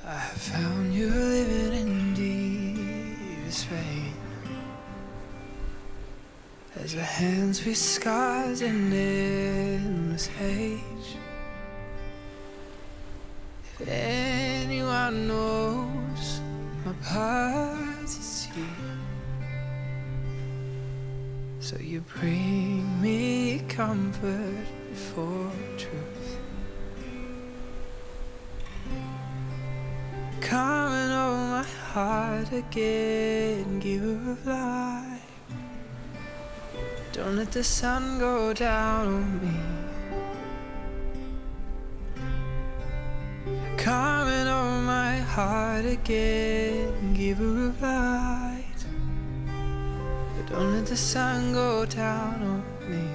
I have found you living in deepest rain, as our hands with scars and endless age. If anyone knows my past, it's you. So you bring me comfort before truth. Come and hold my heart again, giver of life. Don't let the sun go down on me. Come and hold my heart again, giver of light. But don't let the sun go down on me.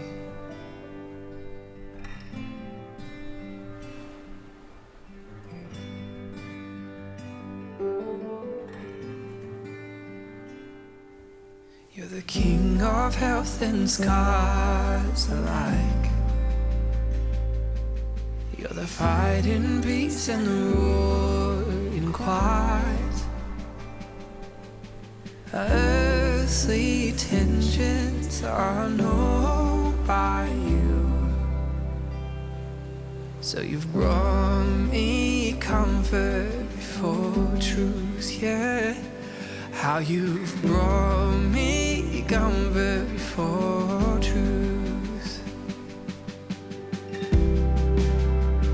You're the king of health and scars alike. You're the fight in peace and the roar in quiet. Earthly tensions are known by you. So you've brought me comfort before truth, yeah. How you've brought me comfort before truth.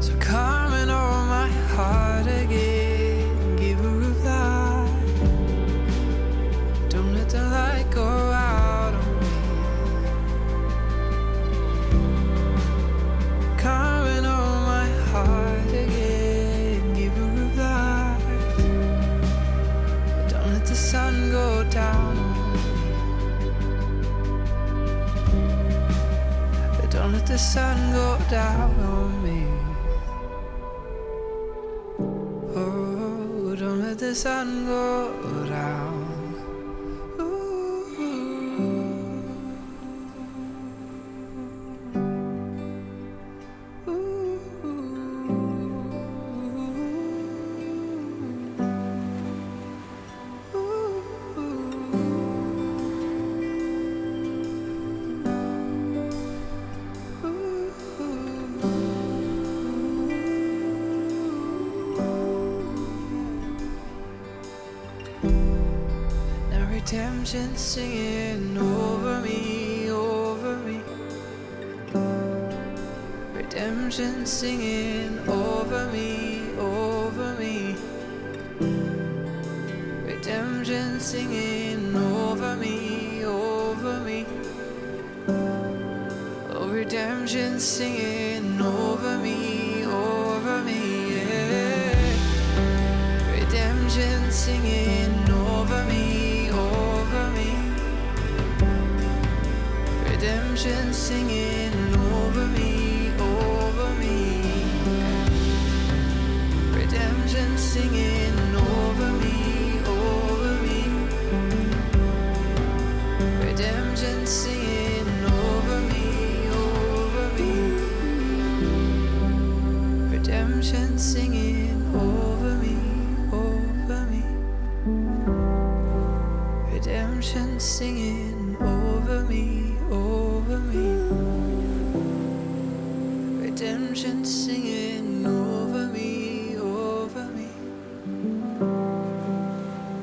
So come and hold my heart again, giver of light. Don't let the light go out on me. Come and hold my heart again, giver of light. Don't let the sun go down on me. Don't let the sun go down on me. Oh, don't let the sun go down. Redemption singing over me, over me. Redemption singing over me, over me. Redemption singing over me, over me. Oh, redemption singing over me, over me, yeah. Redemption singing over me, over me. Redemption singing over me, over me. Redemption singing over me, over me. Redemption singing over me, over me. Redemption singing over me, over me. Redemption singing over me, over me. Redemption singing over me, over me.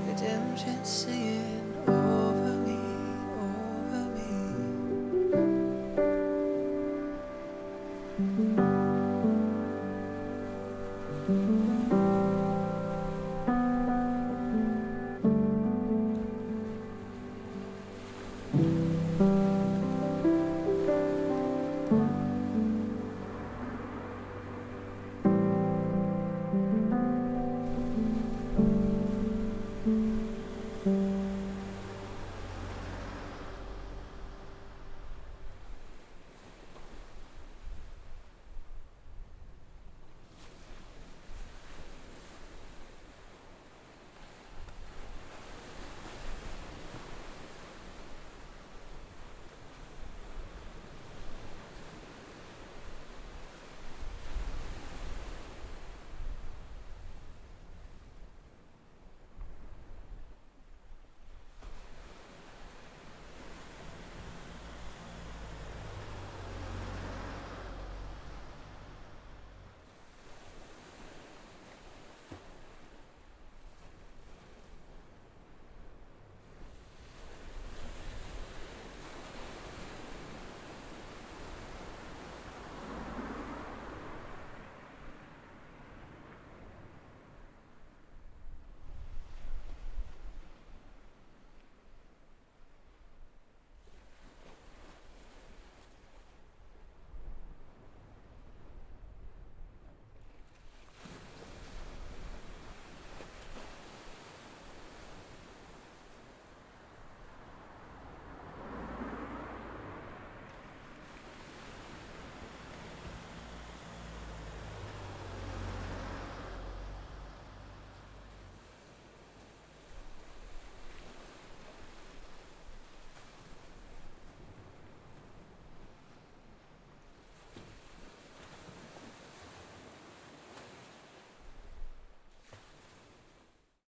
Redemption singing over me, over me.